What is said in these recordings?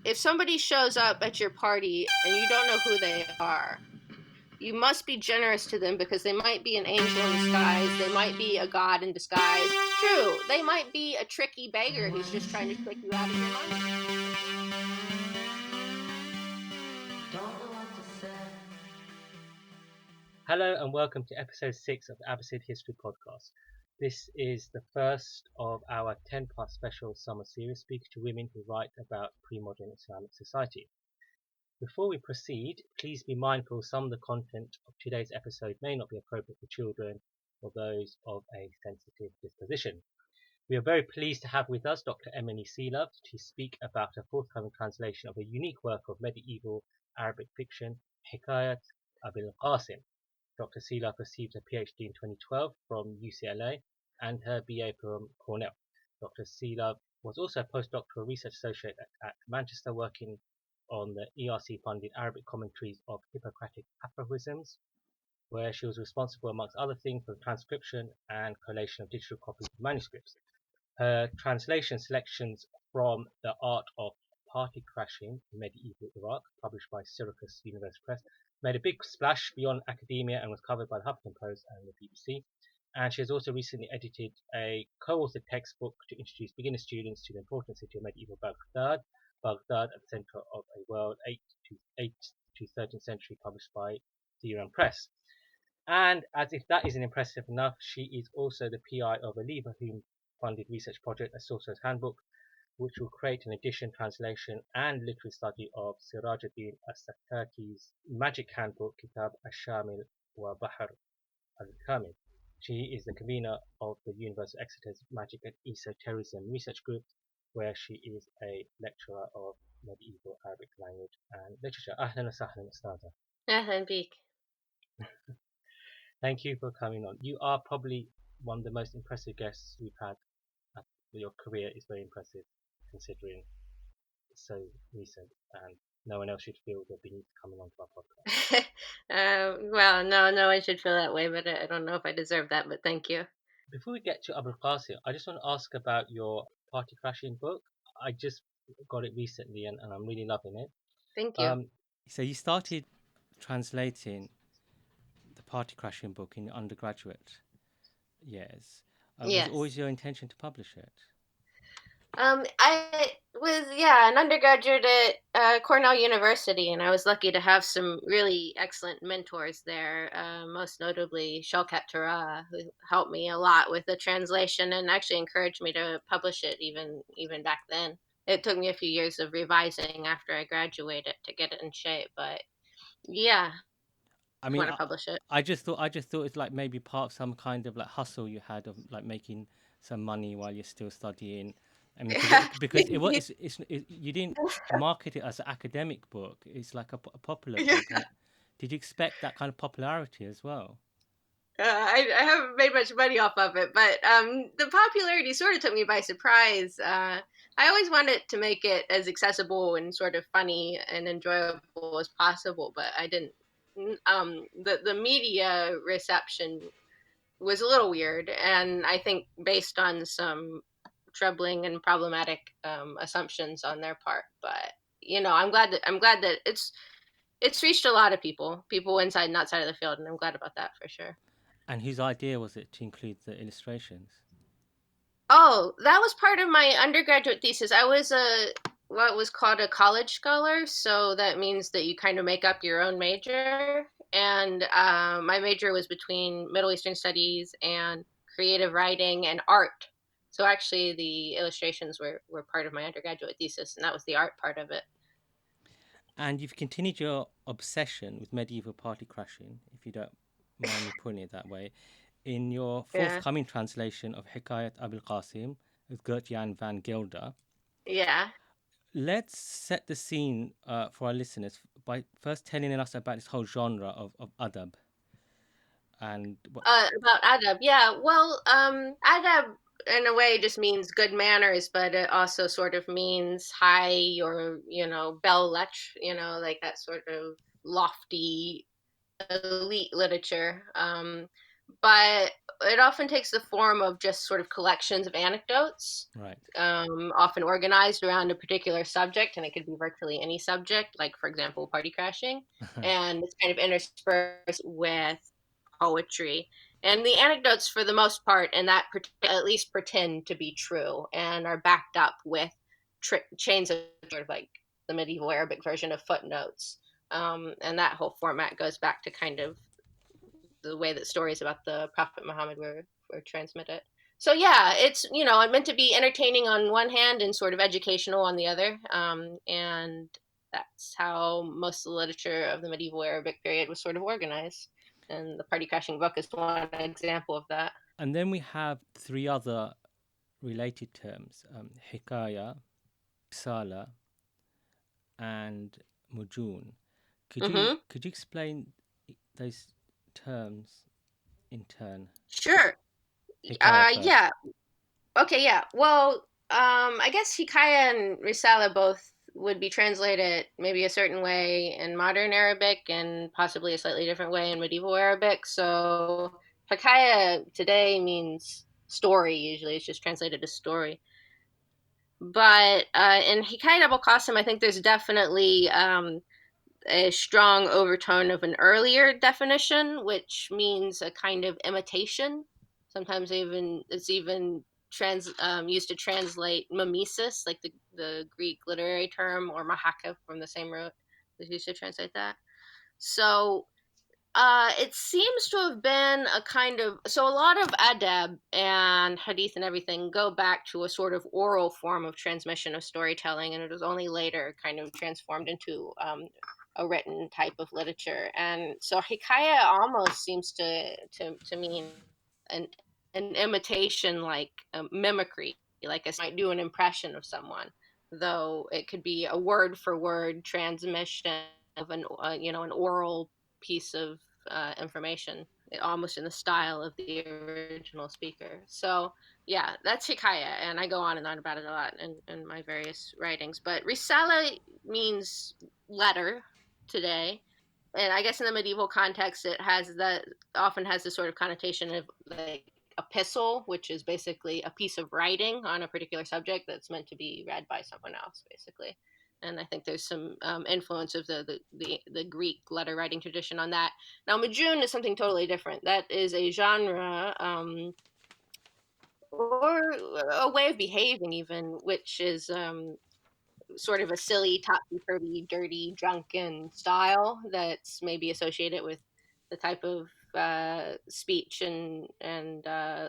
if somebody shows up at your party and you don't know who they are, you must be generous to them because they might be an angel in disguise. They might be a god in disguise. True, they might be a tricky beggar who's just trying to trick you out of your money. Hello and welcome to episode 6 of the Abbasid History Podcast. This is the first of our 10-part special summer series speaking to women who write about pre-modern Islamic society. Before we proceed, please be mindful some of the content of today's episode may not be appropriate for children or those of a sensitive disposition. We are very pleased to have with us Dr. Emily Selove to speak about a forthcoming translation of a unique work of medieval Arabic fiction, Ḥikāyat Abī l-Qāsim. Dr. Selove received her PhD in 2012 from UCLA and her BA from Cornell. Dr. Selove was also a postdoctoral research associate at Manchester, working on the ERC-funded Arabic commentaries of Hippocratic aphorisms, where she was responsible, amongst other things, for the transcription and collation of digital copies of manuscripts. Her translation selections from The Art of Party Crashing in Medieval Iraq, published by Syracuse University Press, made a big splash beyond academia and was covered by the Huffington Post and the BBC. And she has also recently edited a co-authored textbook to introduce beginner students to the important city of medieval Baghdad at the centre of a world, 8th to 13th century, published by Theron Press. And as if that isn't impressive enough, she is also the PI of a Liverpool-funded research project, A Sorcerer's Handbook, which will create an edition, translation, and literary study of Sirajuddin as-Sakati's magic handbook, Kitab Ash-Shamil wa Bahr al-Kamil. She is the convener of the University of Exeter's Magic and Esotericism Research Group, where she is a lecturer of medieval Arabic language and literature. Ahlan wa sahlan, Ustaza. أهلا بيك. Thank you for coming on. You are probably one of the most impressive guests we've had. Your career is very impressive, considering it's so recent, and no one else should feel the need coming onto our podcast. Well, no one should feel that way, but I don't know if I deserve that, but thank you. Before we get to Abul Qasim, I just want to ask about your party crashing book. I just got it recently, and I'm really loving it. Thank you. So you started translating the party crashing book in your undergraduate years. Was Yes. it always your intention to publish it? I was, an undergraduate at Cornell University, and I was lucky to have some really excellent mentors there, most notably Shawkat Toorah, who helped me a lot with the translation and actually encouraged me to publish it even back then. It took me a few years of revising after I graduated to get it in shape, but yeah, I mean, want to publish it. I just thought it's like maybe part of some kind of like hustle you had of like making some money while you're still studying. I mean, because you didn't market it as an academic book. It's like a popular book. And did you expect that kind of popularity as well? I haven't made much money off of it, but the popularity sort of took me by surprise. I always wanted to make it as accessible and sort of funny and enjoyable as possible, but I didn't. The media reception was a little weird, and I think based on some troubling and problematic assumptions on their part. But I'm glad that it's reached a lot of people inside and outside of the field, and I'm glad about that for sure. And whose idea was it to include the illustrations? Oh, that was part of my undergraduate thesis. I was what was called a college scholar, so that means that you kind of make up your own major. And my major was between Middle Eastern studies and creative writing and art. So actually, the illustrations were part of my undergraduate thesis, and that was the art part of it. And you've continued your obsession with medieval party crashing, if you don't mind me putting it that way, in your forthcoming translation of Ḥikāyat Abī l-Qāsim with Gert-Jan van Gelder. Yeah. Let's set the scene for our listeners by first telling us about this whole genre of Adab. And about Adab, yeah. Well, Adab in a way just means good manners, but it also sort of means high or belles lettres, like that sort of lofty elite literature. but it often takes the form of just sort of collections of anecdotes, Right. often organized around a particular subject, and it could be virtually any subject, like, for example, party crashing, and it's kind of interspersed with poetry. And the anecdotes, for the most part, and that at least pretend to be true and are backed up with chains of sort of like the medieval Arabic version of footnotes. And that whole format goes back to kind of the way that stories about the Prophet Muhammad were transmitted. So yeah, it's meant to be entertaining on one hand and sort of educational on the other, and that's how most of the literature of the medieval Arabic period was sort of organized. And the Party Crashing book is one example of that. And then we have three other related terms: ḥikāyah, risālah, and mujun. Mm-hmm. Could you explain those terms in turn? Sure. Ḥikāyah first. Yeah. Okay. Yeah. Well, I guess Hikaya and Risala both would be translated maybe a certain way in modern Arabic and possibly a slightly different way in medieval Arabic. So Hikaya today means story. Usually, it's just translated as story. But in Hikayat Abī, I think there's definitely a strong overtone of an earlier definition, which means a kind of imitation. Sometimes it's even used to translate mimesis, like the Greek literary term, or mahaka from the same root is used to translate that. So it seems to have been a kind of, so a lot of adab and hadith and everything go back to a sort of oral form of transmission of storytelling, and it was only later kind of transformed into a written type of literature. And so hikaya almost seems to mean an an imitation, like a mimicry, like I might do an impression of someone, though it could be a word for word transmission of an oral piece of information, almost in the style of the original speaker. So yeah, that's hikaya, and I go on and on about it a lot in my various writings. But risala means letter today, and I guess in the medieval context, it has that often has this sort of connotation of like epistle, which is basically a piece of writing on a particular subject that's meant to be read by someone else, basically. And I think there's some influence of the Greek letter writing tradition on that. Now, mujun is something totally different. That is a genre, or a way of behaving, even, which is sort of a silly, topsy-turvy, dirty, drunken style that's maybe associated with the type of speech and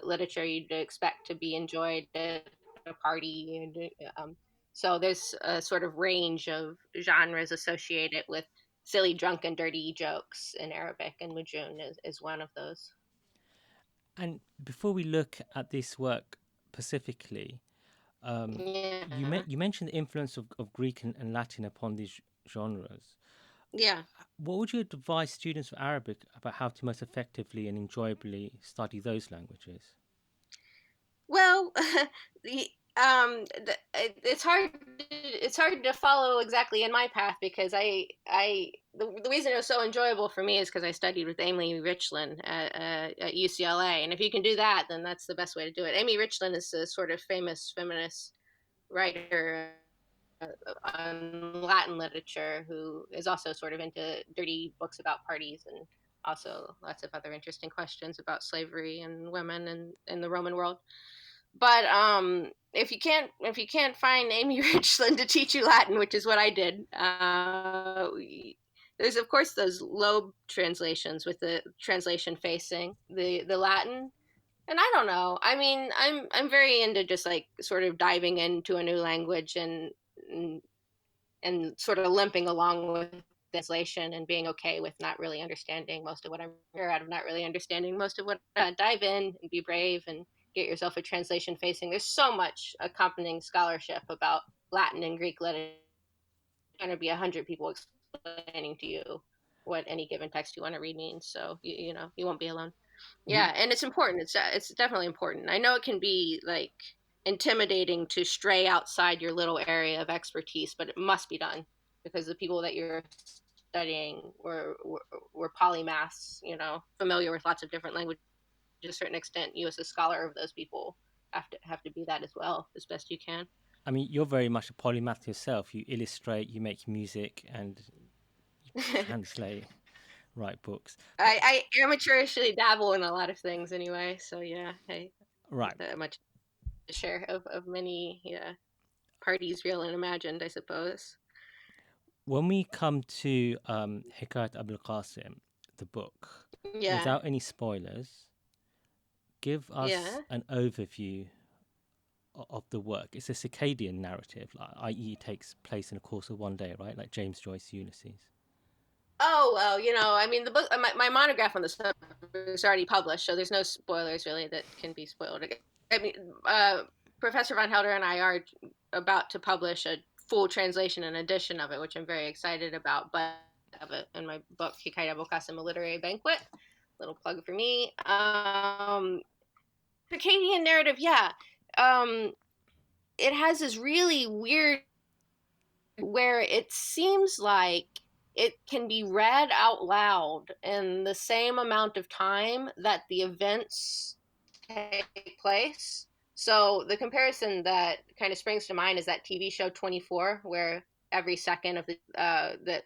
literature you'd expect to be enjoyed at a party. So there's a sort of range of genres associated with silly, drunken, dirty jokes in Arabic, and mujun is one of those. And before we look at this work specifically, Yeah. you mentioned the influence of Greek and Latin upon these genres. Yeah. What would you advise students of Arabic about how to most effectively and enjoyably study those languages? Well, it's hard to follow exactly in my path, because the reason it was so enjoyable for me is because I studied with Amy Richlin at UCLA, and if you can do that, then that's the best way to do it. Amy Richlin is a sort of famous feminist writer on Latin literature, who is also sort of into dirty books about parties, and also lots of other interesting questions about slavery and women in the Roman world. But if you can't find Amy Richlin to teach you Latin, which is what I did, there's of course those Loeb translations with the translation facing the Latin. And I don't know. I mean, I'm very into just like sort of diving into a new language and, and sort of limping along with translation and being okay with not really understanding most of what I'm here out of not really understanding most of what dive in and be brave and get yourself a translation facing. There's so much accompanying scholarship about Latin and Greek literature. There's going to be 100 people explaining to you what any given text you want to read means. So you won't be alone. You, Yeah, and it's important. It's definitely important. I know it can be like intimidating to stray outside your little area of expertise, but it must be done, because the people that you're studying were polymaths, familiar with lots of different languages. to a certain extent, you as a scholar of those people have to be that as well, as best you can. I mean, you're very much a polymath yourself. You illustrate, you make music, and you translate, write books. I amateurishly dabble in a lot of things anyway, so yeah, I Right. that much to share of many parties, real and imagined, I suppose. When we come to Ḥikāyat Abī l-Qāsim, the book, Yeah, without any spoilers, give us yeah. an overview of the work. It's a circadian narrative, i.e., it takes place in the course of one day, right? Like James Joyce Ulysses. Oh well, I mean, the book, my monograph on the subject is already published, so there's no spoilers really that can be spoiled. I mean, Professor Von Helder and I are about to publish a full translation and edition of it, which I'm very excited about. But of it in my book, Ḥikāyat Abī, a literary banquet. Little plug for me. Circadian narrative, yeah. It has this really weird where it seems like it can be read out loud in the same amount of time that the events take place. So the comparison that kind of springs to mind is that TV show 24, where every second of the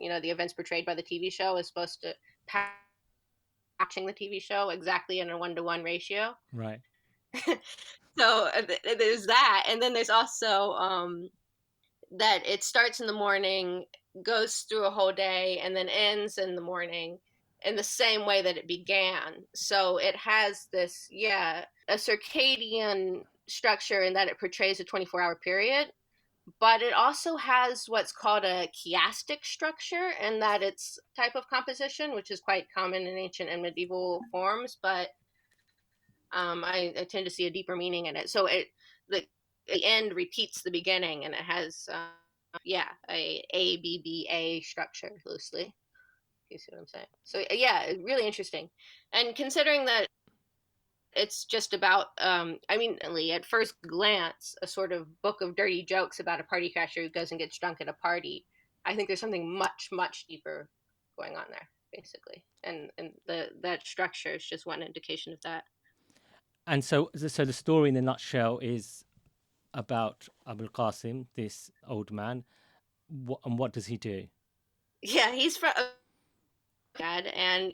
events portrayed by the TV show is supposed to patching the TV show exactly in a 1-to-1 ratio. Right. So there's that, and then there's also that it starts in the morning, goes through a whole day, and then ends in the morning in the same way that it began. So it has this, a circadian structure in that it portrays a 24-hour period, but it also has what's called a chiastic structure in that it's type of composition, which is quite common in ancient and medieval forms, but I tend to see a deeper meaning in it. So the end repeats the beginning, and it has a ABBA structure loosely. You see what I'm saying? So yeah, really interesting. And considering that it's just about at first glance, a sort of book of dirty jokes about a party crasher who goes and gets drunk at a party, I think there's something much, much deeper going on there, basically. And that structure is just one indication of that. And so the story in a nutshell is about Abul Qasim, this old man. And what does he do? Yeah, he's from dad, and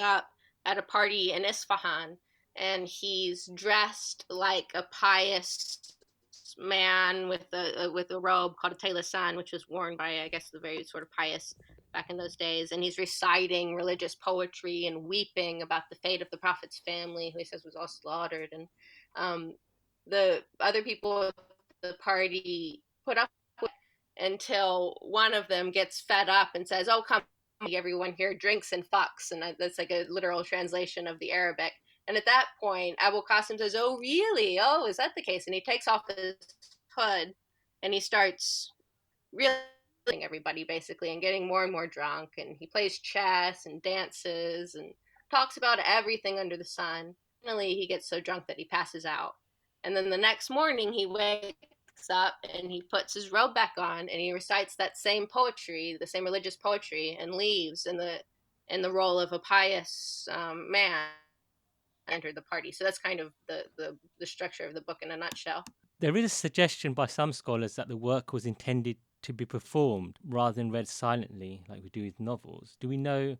up at a party in Isfahan, and he's dressed like a pious man with a robe called a talisan, which was worn by, I guess, the very sort of pious back in those days, and he's reciting religious poetry and weeping about the fate of the prophet's family, who he says was all slaughtered, and the other people at the party put up with it until one of them gets fed up and says, "Oh, come, everyone here drinks and fucks," and that's like a literal translation of the Arabic. And at that point, Abul Qasim says, "Oh, really? Oh, is that the case?" And he takes off his hood and he starts really everybody, basically, and getting more and more drunk. And he plays chess and dances and talks about everything under the sun. Finally, he gets so drunk that he passes out. And then the next morning, he wakes up and he puts his robe back on and he recites that same poetry, the same religious poetry, and leaves in the role of a pious man enter the party. So that's kind of the structure of the book in a nutshell. There is a suggestion by some scholars that the work was intended to be performed rather than read silently like we do with novels. Do we know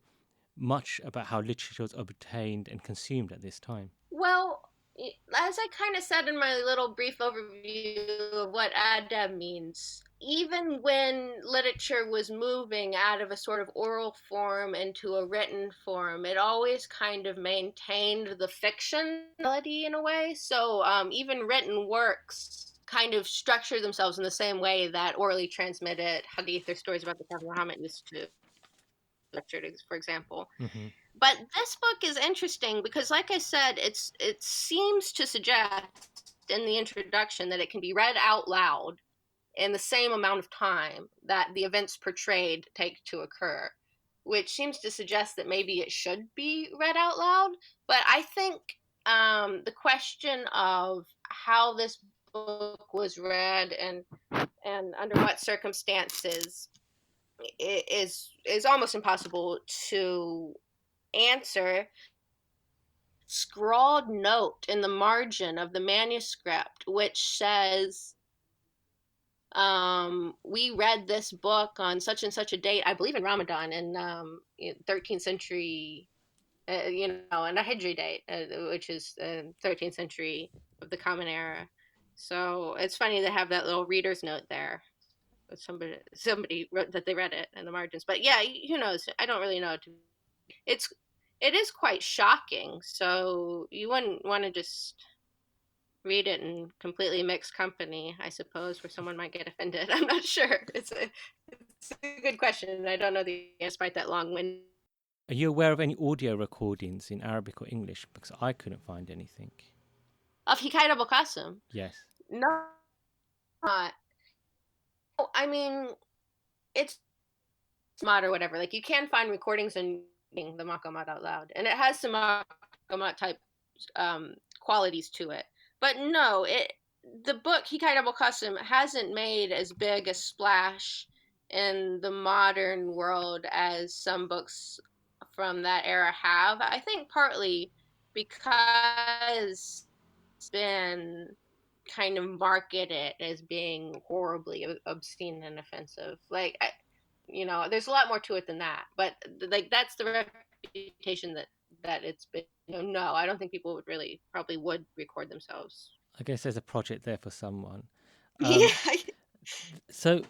much about how literature was obtained and consumed at this time? Well, as I kind of said in my little brief overview of what Adab means, even when literature was moving out of a sort of oral form into a written form, it always kind of maintained the fictionality in a way. So even written works kind of structure themselves in the same way that orally transmitted hadith or stories about the Prophet Muhammad used to lecture, for example. Mm-hmm. But this book is interesting because, like I said, it seems to suggest in the introduction that it can be read out loud in the same amount of time that the events portrayed take to occur, which seems to suggest that maybe it should be read out loud. But I think the question of how this book was read and under what circumstances is almost impossible to answer. scrawled note in the margin of the manuscript which says, we read this book on such and such a date, I believe in Ramadan, in 13th century, and a Hijri date, which is 13th century of the Common Era. So it's funny to have that little reader's note there. Somebody wrote that they read it in the margins. But yeah, who knows? I don't really know. It is quite shocking. So you wouldn't want to just read it in completely mixed company, I suppose, where someone might get offended. I'm not sure. It's a good question. I don't know the answer despite that long wind. Are you aware of any audio recordings in Arabic or English? Because I couldn't find anything. Of Ḥikāyat Abī? Yes. No, not. I mean, it's mod or whatever. Like, you can find recordings in the Maqamat out loud, and it has some Maqamat type qualities to it. But no, the book Ḥikāyat Abī hasn't made as big a splash in the modern world as some books from that era have. I think partly because it's been kind of marketed as being horribly obscene and offensive. Like, there's a lot more to it than that. But like, that's the reputation that it's been. No, I don't think people probably would record themselves. I guess there's a project there for someone. Yeah. So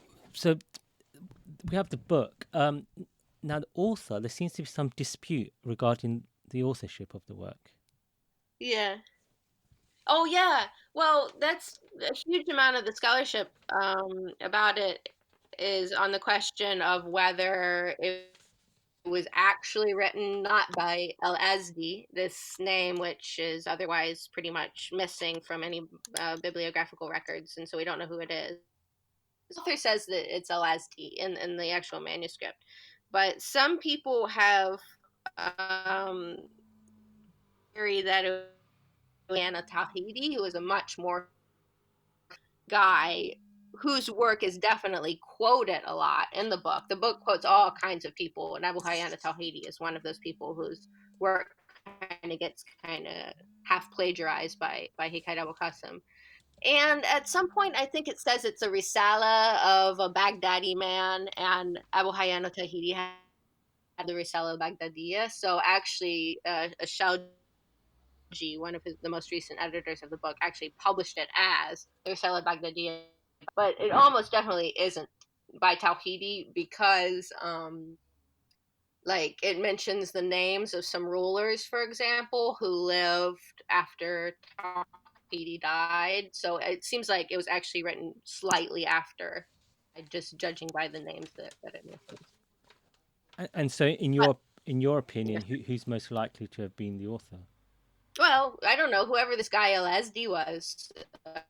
we have the book. Now, the author, there seems to be some dispute regarding the authorship of the work. Yeah. Oh, yeah. Well, that's a huge amount of the scholarship about it is on the question of whether it was actually written not by al-Azdi, this name which is otherwise pretty much missing from any bibliographical records, and so we don't know who it is. The author says that it's al-Azdi in the actual manuscript, but some people have theory that it was Tawhidi, who is a much more guy whose work is definitely quoted a lot in the book. The book quotes all kinds of people, and Abu Hayyan al-Tawhidi is one of those people whose work kind of gets half plagiarized by Ḥikāyat Abī. And at some point, I think it says it's a risālah of a Baghdadi man, and Abu Hayyan al-Tawhidi had the risālah Baghdadiyya. So actually, Shawji, one of the most recent editors of the book, actually published it as the risālah Baghdadiyya. But it almost definitely isn't by Tawhidi because it mentions the names of some rulers, for example, who lived after Tawhidi died. So it seems like it was actually written slightly after, just judging by the names that it mentions. And so, in your opinion, who's most likely to have been the author? Well, I don't know. Whoever this guy al-Azdi was,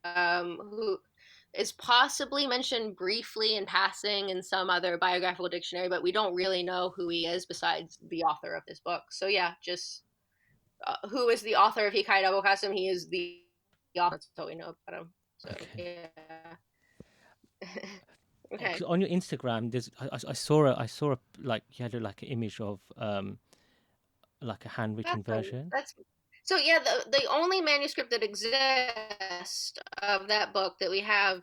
who is possibly mentioned briefly in passing in some other biographical dictionary, but we don't really know who he is besides the author of this book. So yeah, just who is the author of Ḥikāyat Abī? He is the author, that's all we know about him. So Okay. Yeah. Okay. On your Instagram, I saw like you had an image of like a handwritten version. So yeah, the only manuscript that exists of that book that we have,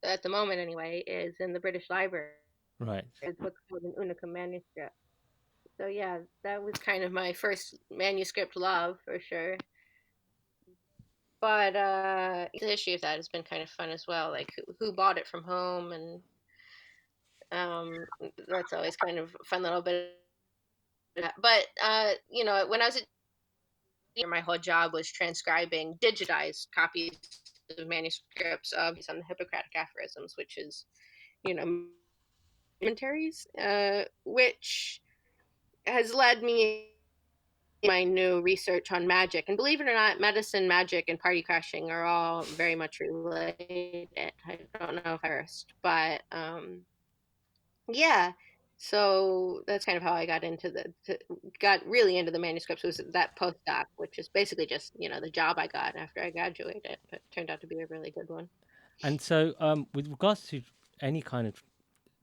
at the moment anyway, is in the British Library. Right. It's what's called an Unicum manuscript. So yeah, that was kind of my first manuscript love for sure. But the issue of that has been kind of fun as well, like who bought it from whom, and that's always kind of a fun little bit. But when I was my whole job was transcribing digitized copies of manuscripts on the Hippocratic aphorisms, which is, commentaries, which has led me my new research on magic. And believe it or not, medicine, magic, and party crashing are all very much related. I don't know if first, but yeah. So that's kind of how I got really into the manuscripts, was that postdoc, which is basically just, the job I got after I graduated, but it turned out to be a really good one. And so with regards to any kind of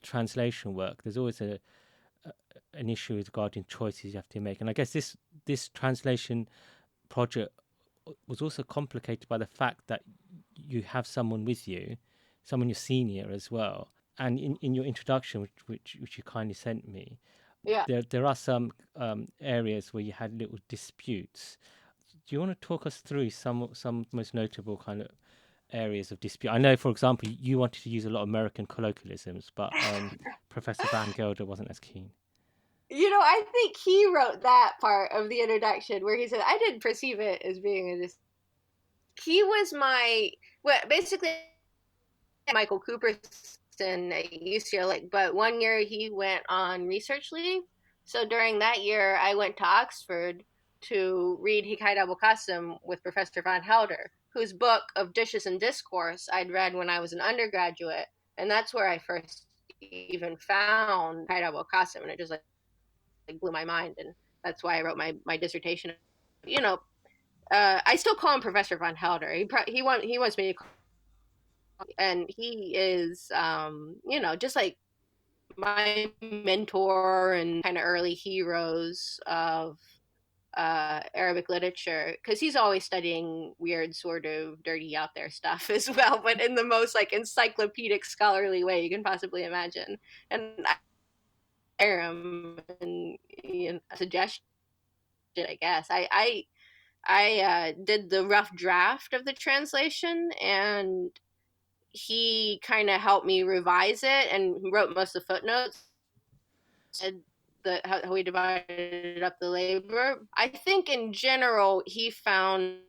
translation work, there's always an issue regarding choices you have to make. And I guess this translation project was also complicated by the fact that you have someone with you, someone your senior as well. And in your introduction, which you kindly sent me, Yeah. there are some areas where you had little disputes. Do you want to talk us through some most notable kind of areas of dispute? I know, for example, you wanted to use a lot of American colloquialisms, but Professor Van Gelder wasn't as keen. I think he wrote that part of the introduction where he said, I didn't perceive it as being he was basically Michael Cooperson at UCLA, but one year he went on research leave. So during that year, I went to Oxford to read Ḥikāyat Abī with Professor Van Helder, whose book of Dishes and Discourse I'd read when I was an undergraduate. And that's where I first even found Ḥikāyat Abī, and it just blew my mind. And that's why I wrote my dissertation. I still call him Professor Van Helder. He wants me to call, and he is, just like my mentor and kind of early heroes of Arabic literature, because he's always studying weird, sort of dirty, out there stuff as well, but in the most like encyclopedic, scholarly way you can possibly imagine. And I am a suggestion, I guess. I did the rough draft of the translation, and he kind of helped me revise it and wrote most of the footnotes and how we divided up the labor. I think in general he found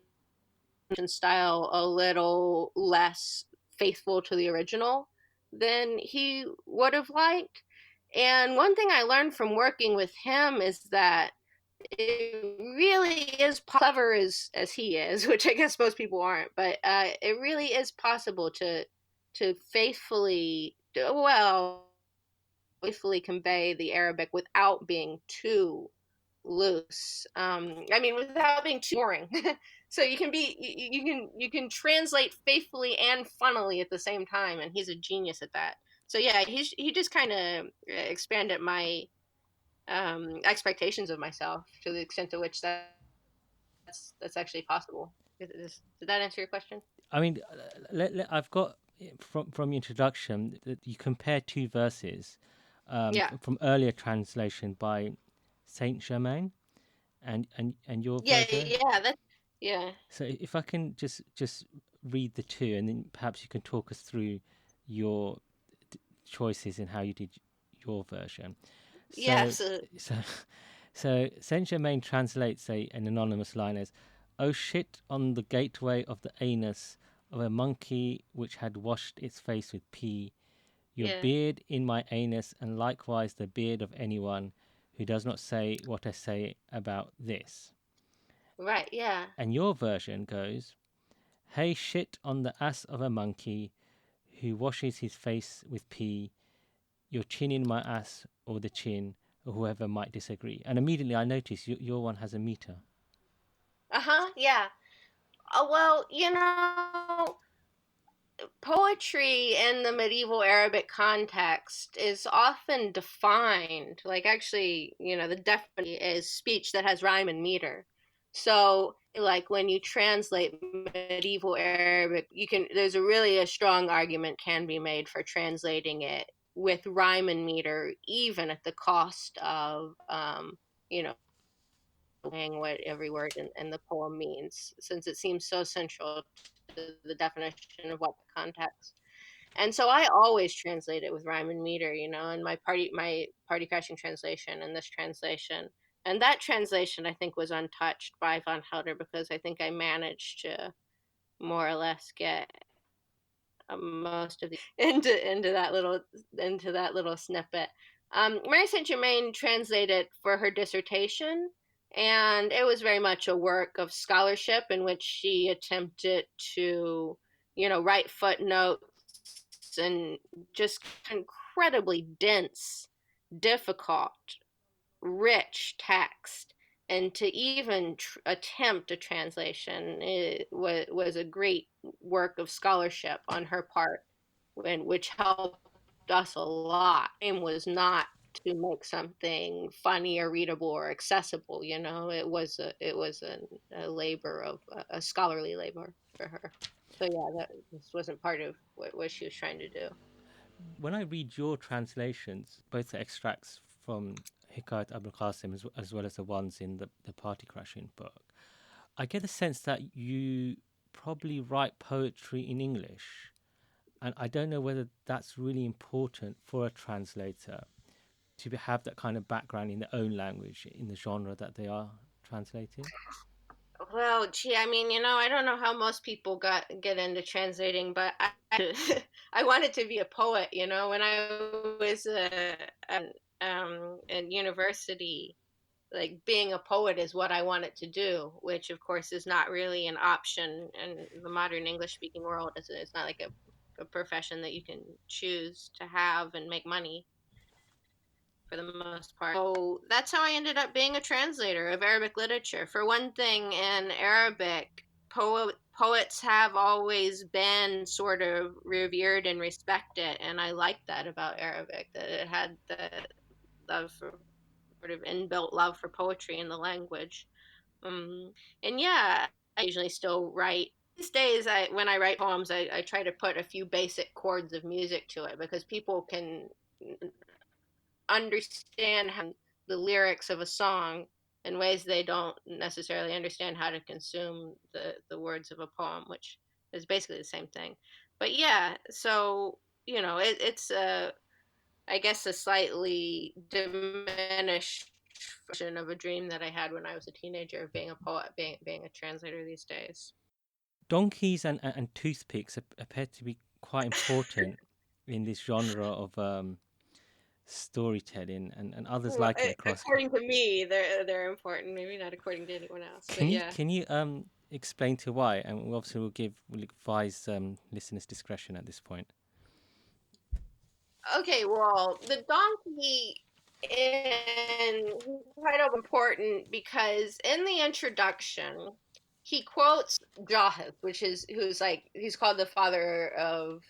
style a little less faithful to the original than he would have liked. And one thing I learned from working with him is that it really is clever as he is, which I guess most people aren't, but it really is possible to faithfully convey the Arabic without being too loose. Without being too boring. So you can translate faithfully and funnily at the same time, and he's a genius at that. So yeah, he just kind of expanded my expectations of myself to the extent to which that's actually possible. Did that answer your question? I mean, I've got from your introduction that you compare two verses from earlier translation by Saint Germain and your version. Yeah. So if I can just read the two, and then perhaps you can talk us through your choices in how you did your version. So, Absolutely. So Saint Germain translates an anonymous line as, "Oh shit on the gateway of the anus of a monkey which had washed its face with pee, your beard in my anus, and likewise the beard of anyone who does not say what I say about this." Right, yeah. And your version goes, "Hey shit on the ass of a monkey who washes his face with pee, your chin in my ass, or the chin, or whoever might disagree." And immediately I notice your one has a meter. Yeah. Well, poetry in the medieval Arabic context is often defined, like actually, the definition is speech that has rhyme and meter. So, like when you translate medieval Arabic, there's a strong argument can be made for translating it with rhyme and meter, even at the cost of, saying what every word in the poem means, since it seems so central to the definition of what the context. And so I always translate it with rhyme and meter, in my party crashing translation and this translation. And that translation I think was untouched by Von Helder, because I think I managed to more or less get most of the into that little snippet. Mary Saint Germain translated for her dissertation, and it was very much a work of scholarship in which she attempted to, write footnotes and just incredibly dense, difficult, rich text. And to even attempt a translation was a great work of scholarship on her part, which helped us a lot. It was not to make something funny or readable or accessible. You know, it was a labor of a scholarly labor for her. So yeah, this wasn't part of what she was trying to do. When I read your translations, both the extracts from Ḥikāyat Abī as well as the ones in the Party Crashing book, I get a sense that you probably write poetry in English. And I don't know whether that's really important for a translator to have that kind of background in their own language, in the genre that they are translating. Well, gee, I mean, you know, I don't know how most people get into translating, but I wanted to be a poet. You know, when I was in university, like being a poet is what I wanted to do, which of course is not really an option in the modern English speaking world. It's not like a profession that you can choose to have and make money for the most part. So that's how I ended up being a translator of Arabic literature. For one thing, in Arabic, poets have always been sort of revered and respected, and I like that about Arabic, that it had the love for sort of inbuilt love for poetry in the language. And yeah, I usually still write. These days, when I write poems, I try to put a few basic chords of music to it because people can understand how the lyrics of a song in ways they don't necessarily understand how to consume the words of a poem, which is basically the same thing. But yeah, so you know, it's I guess a slightly diminished version of a dream that I had when I was a teenager of being a poet, being a translator these days. Donkeys and toothpicks appear to be quite important in this genre of storytelling, and others Well, like it across. according to me, they're important. Maybe not according to anyone else, but Can you yeah. can you explain to why? And obviously we'll advise listeners' discretion at this point. Okay, well, the donkey in kind of important because in the introduction, he quotes Jahiz, he's called the father of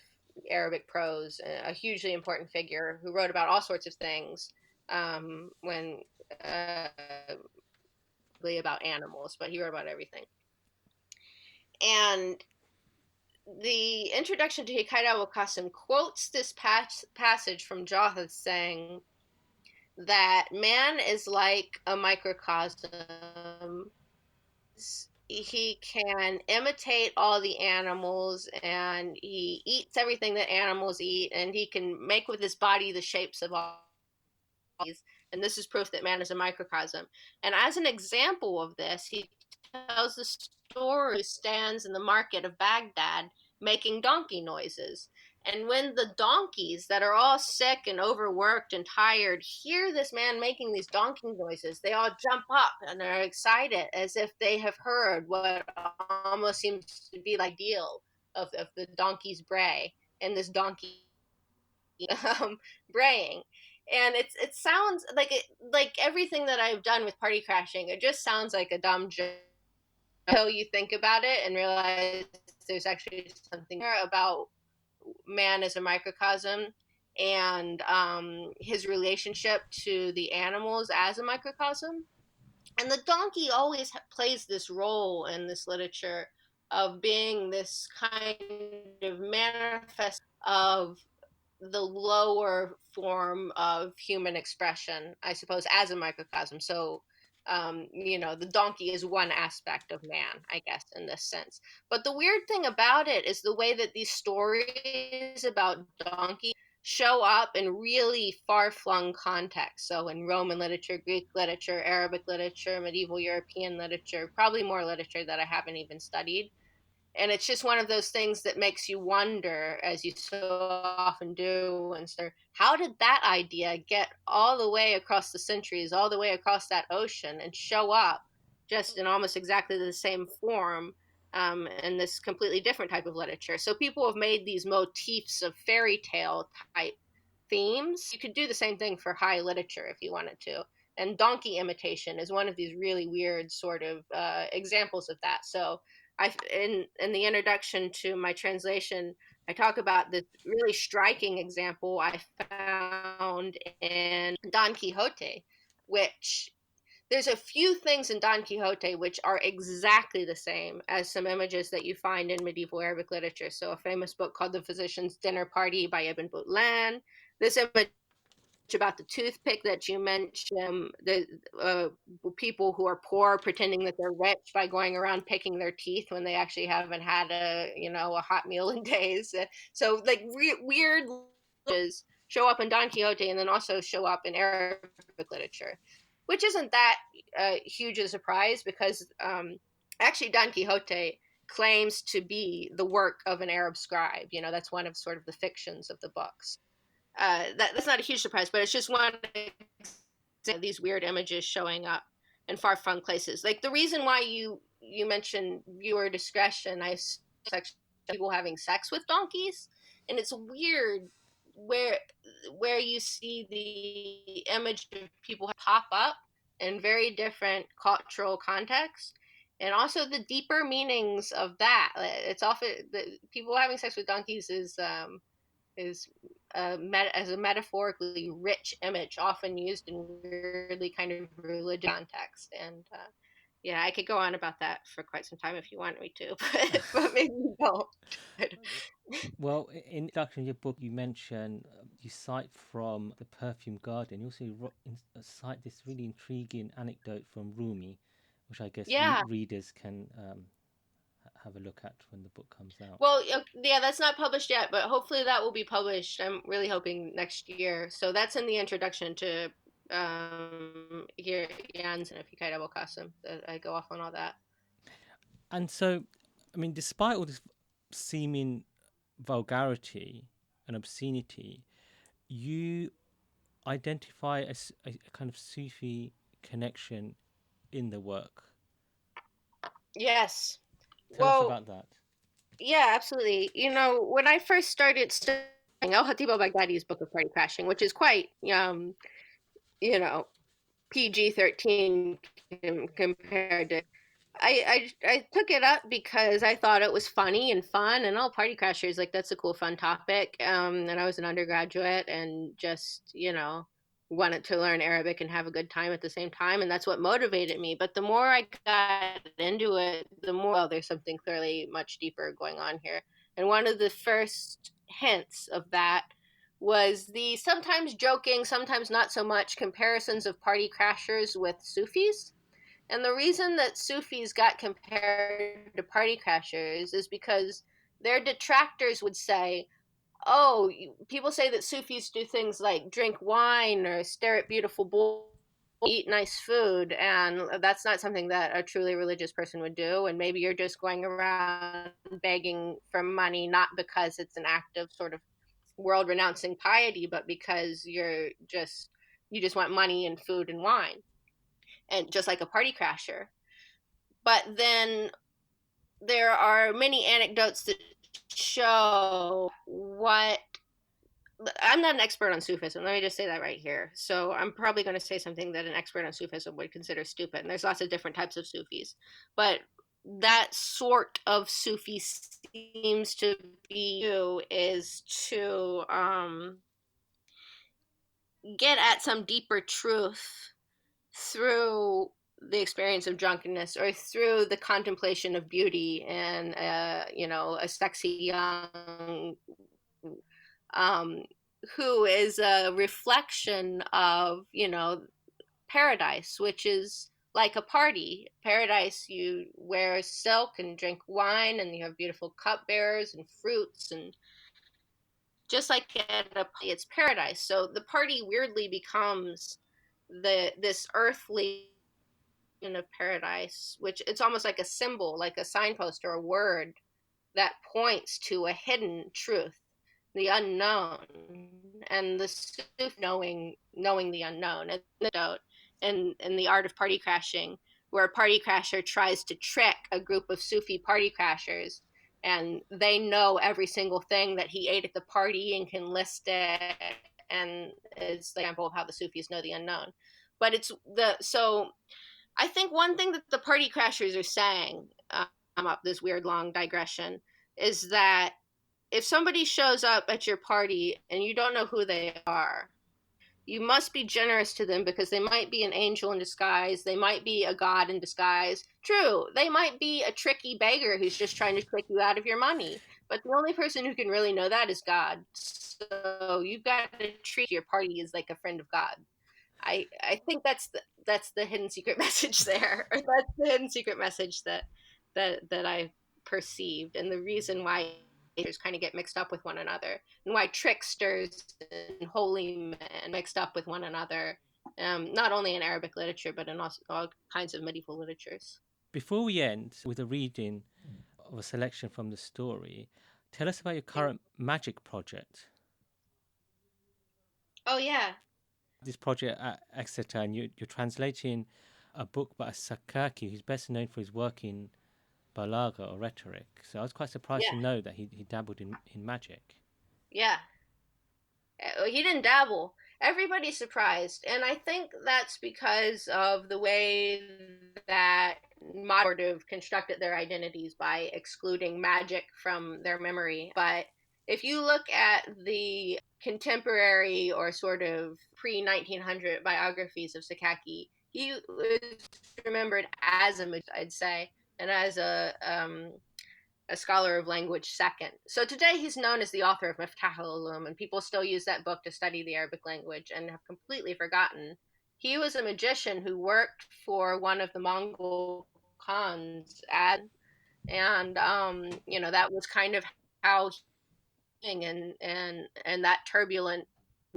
Arabic prose, a hugely important figure who wrote about all sorts of things, when uh, about animals, but he wrote about everything. And the introduction to Ḥikāyat Abī quotes this passage from Jahiz saying that man is like a microcosm. He can imitate all the animals and he eats everything that animals eat, and he can make with his body the shapes of all these. And this is proof that man is a microcosm. And as an example of this, he tells the story who stands in the market of Baghdad making donkey noises. And when the donkeys that are all sick and overworked and tired hear this man making these donkey noises, they all jump up and they're excited as if they have heard what almost seems to be like ideal of the donkey's bray and this donkey braying. And it sounds like everything that I've done with party crashing, it just sounds like a dumb joke until you think about it and realize there's actually something about man as a microcosm and his relationship to the animals as a microcosm. And the donkey always plays this role in this literature of being this kind of manifest of the lower form of human expression, I suppose, as a microcosm. So, you know, the donkey is one aspect of man, I guess, in this sense. But the weird thing about it is the way that these stories about donkey show up in really far-flung contexts. So in Roman literature, Greek literature, Arabic literature, medieval European literature, probably more literature that I haven't even studied. And it's just one of those things that makes you wonder, as you so often do, and so how did that idea get all the way across the centuries, all the way across that ocean, and show up just in almost exactly the same form, in this completely different type of literature? So people have made these motifs of fairy tale type themes. You could do the same thing for high literature if you wanted to. And donkey imitation is one of these really weird sort of examples of that. So in the introduction to my translation, I talk about this really striking example I found found in Don Quixote, which there's a few things in Don Quixote which are exactly the same as some images that you find in medieval Arabic literature. So a famous book called The Physician's Dinner Party by Ibn Butlan. This image about the toothpick that you mentioned, the people who are poor pretending that they're rich by going around picking their teeth when they actually haven't had a hot meal in days. So like weird images show up in Don Quixote and then also show up in Arabic literature, which isn't that huge a surprise because actually Don Quixote claims to be the work of an Arab scribe. That's one of sort of the fictions of the books. That's not a huge surprise, but it's just one of these weird images showing up in far-flung places. Like the reason why you mentioned viewer discretion, I people having sex with donkeys, and it's weird where you see the image of people pop up in very different cultural contexts, and also the deeper meanings of that. It's often the people having sex with donkeys is as a metaphorically rich image, often used in weirdly kind of religious context. And yeah, I could go on about that for quite some time if you want me to, but maybe you don't. Well, in introduction of your book, you mention you cite from the Perfume Garden. You also cite this really intriguing anecdote from Rumi, which I guess Yeah. readers can have a look at when the book comes out. Well, yeah, that's not published yet, but hopefully that will be published. I'm really hoping next year. So that's in the introduction to here Jans and Ḥikāyat Abī. I go off on all that. And so, I mean, despite all this seeming vulgarity and obscenity, you identify a kind of Sufi connection in the work. Yes. Tell us about that. Yeah, absolutely. When I first started studying al-Khatib al-Baghdadi's Book of Party Crashing, which is quite, PG-13 compared to, I took it up because I thought it was funny and fun, and all party crashers, like that's a cool, fun topic. And I was an undergraduate and just, wanted to learn Arabic and have a good time at the same time, and that's what motivated me. But the more I got into it, the more, well, there's something clearly much deeper going on here. And one of the first hints of that was the sometimes joking, sometimes not so much comparisons of party crashers with Sufis. And the reason that Sufis got compared to party crashers is because their detractors would say, oh, people say that Sufis do things like drink wine or stare at beautiful boys, eat nice food, and that's not something that a truly religious person would do. And maybe you're just going around begging for money, not because it's an act of sort of world-renouncing piety, but because you just want money and food and wine, and just like a party crasher. But then there are many anecdotes that show what. I'm not an expert on Sufism. Let me just say that right here. So I'm probably going to say something that an expert on Sufism would consider stupid. And there's lots of different types of Sufis. But that sort of Sufi seems to be is to get at some deeper truth through the experience of drunkenness or through the contemplation of beauty and a sexy young who is a reflection of paradise, which is like a party. Paradise, you wear silk and drink wine, and you have beautiful cupbearers and fruits, and just like at a party, it's paradise. So the party weirdly becomes this earthly of paradise, which it's almost like a symbol, like a signpost or a word that points to a hidden truth, the unknown, and the knowing the unknown. And in the art of party crashing, where a party crasher tries to trick a group of Sufi party crashers, and they know every single thing that he ate at the party and can list it, and it's the example of how the Sufis know the unknown. But so I think one thing that the party crashers are saying, up this weird long digression, is that if somebody shows up at your party and you don't know who they are, you must be generous to them because they might be an angel in disguise. They might be a god in disguise. True, they might be a tricky beggar who's just trying to trick you out of your money. But the only person who can really know that is God. So you've got to treat your party as like a friend of God. I think that's the hidden secret message there. Or that's the hidden secret message that I perceived, and the reason why kind of get mixed up with one another, and why tricksters and holy men mixed up with one another, not only in Arabic literature but in all kinds of medieval literatures. Before we end with a reading of a selection from the story, tell us about your current magic project. Oh yeah. This project at Exeter, and you're translating a book by a Sakaki who's best known for his work in balagha or rhetoric. So I was quite surprised to know that he dabbled in magic. Yeah. He didn't dabble. Everybody's surprised. And I think that's because of the way that modern sort of constructed their identities by excluding magic from their memory. But if you look at the contemporary or sort of pre-1900 biographies of Sakaki, he was remembered as a magician, I'd say, and as a scholar of language second. So today he's known as the author of Miftah al-Ulum, and people still use that book to study the Arabic language and have completely forgotten. He was a magician who worked for one of the Mongol Khans, and that was kind of how he, and that turbulent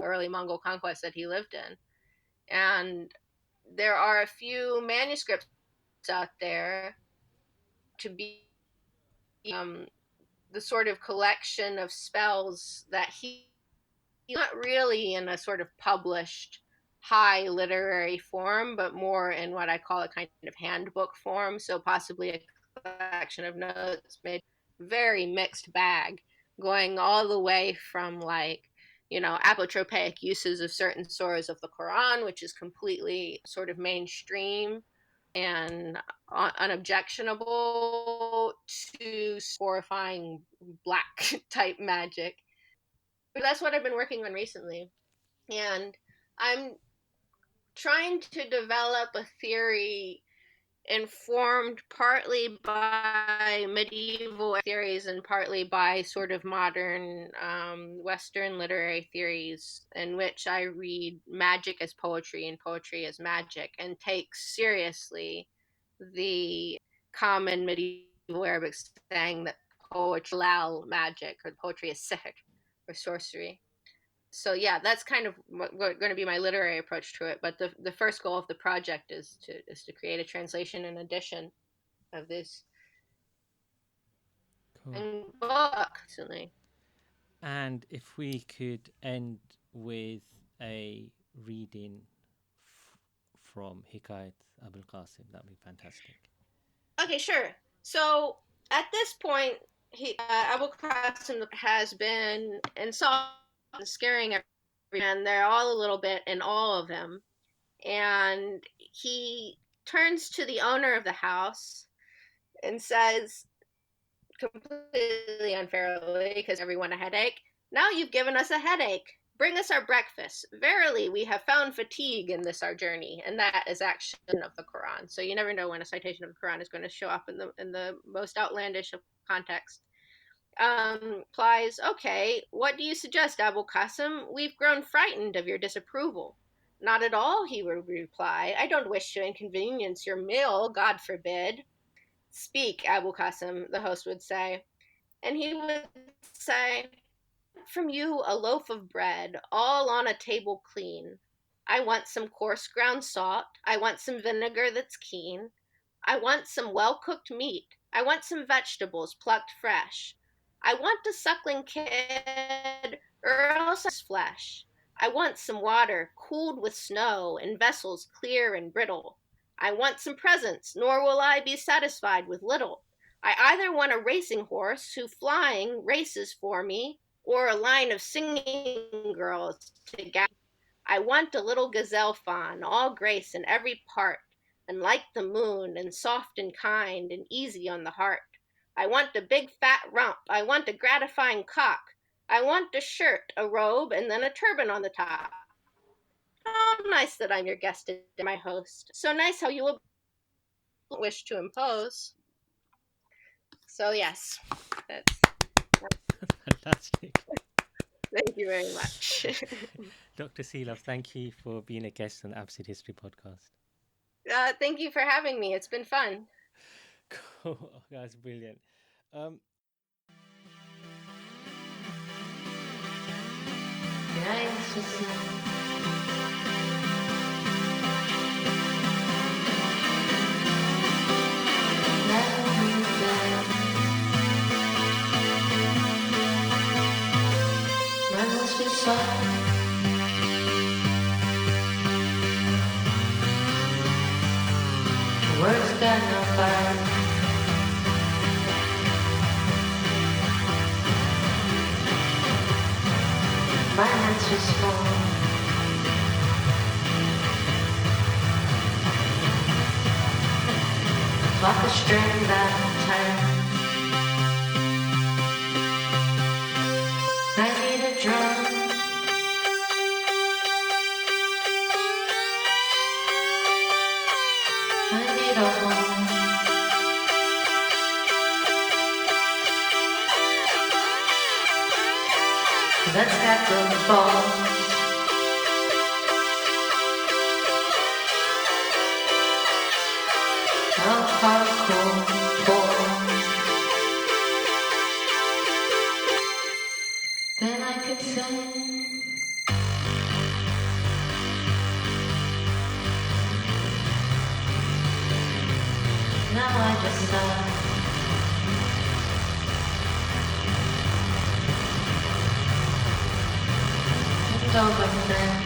early Mongol conquest that he lived in. And there are a few manuscripts out there to be the sort of collection of spells that he's not really in a sort of published high literary form, but more in what I call a kind of handbook form. So possibly a collection of notes made very mixed bag, going all the way from apotropaic uses of certain surahs of the Quran, which is completely sort of mainstream and unobjectionable, to horrifying black type magic. But that's what I've been working on recently. And I'm trying to develop a theory informed partly by medieval theories and partly by sort of modern Western literary theories, in which I read magic as poetry and poetry as magic, and take seriously the common medieval Arabic saying that poetry is magic, or poetry is sihr, or sorcery. So yeah, that's kind of going to be my literary approach to it. But the first goal of the project is to create a translation and edition of this book. Certainly. And if we could end with a reading from Ḥikāyat Abī l-Qāsim, that'd be fantastic. Okay, sure. So at this point, Abu Qasim has been insulting and scaring everyone, and they're all a little bit in awe of him. And he turns to the owner of the house and says, completely unfairly, because everyone a headache, "Now you've given us a headache. Bring us our breakfast. Verily, we have found fatigue in this our journey." And that is action of the Quran. So you never know when a citation of the Quran is going to show up in the most outlandish of context. Replies, "Okay, what do you suggest, Abu Qasim? We've grown frightened of your disapproval." "Not at all," he would reply. "I don't wish to inconvenience your meal, God forbid." "Speak, Abu Qasim," the host would say. And he would say, "From you a loaf of bread, all on a table clean. I want some coarse ground salt. I want some vinegar that's keen. I want some well-cooked meat. I want some vegetables plucked fresh. I want a suckling kid, or else flesh. I want some water cooled with snow in vessels clear and brittle. I want some presents, nor will I be satisfied with little. I either want a racing horse who flying races for me, or a line of singing girls to gather. I want a little gazelle fawn, all grace in every part, and like the moon, and soft and kind, and easy on the heart. I want a big fat rump. I want a gratifying cock. I want a shirt, a robe, and then a turban on the top. Oh, nice that I'm your guest and my host. So nice how you will wish to impose. So yes, that's Fantastic. thank you very much. Dr. Selove, thank you for being a guest on the Absolute History podcast. Thank you for having me. It's been fun. Cool. That's brilliant. Words got no fire. My hands were small. Like a string that turns. I need a drum. I need a home. Let's have the balls. Of hardcore boys. Then I could sing. Now I just sigh. And overthink.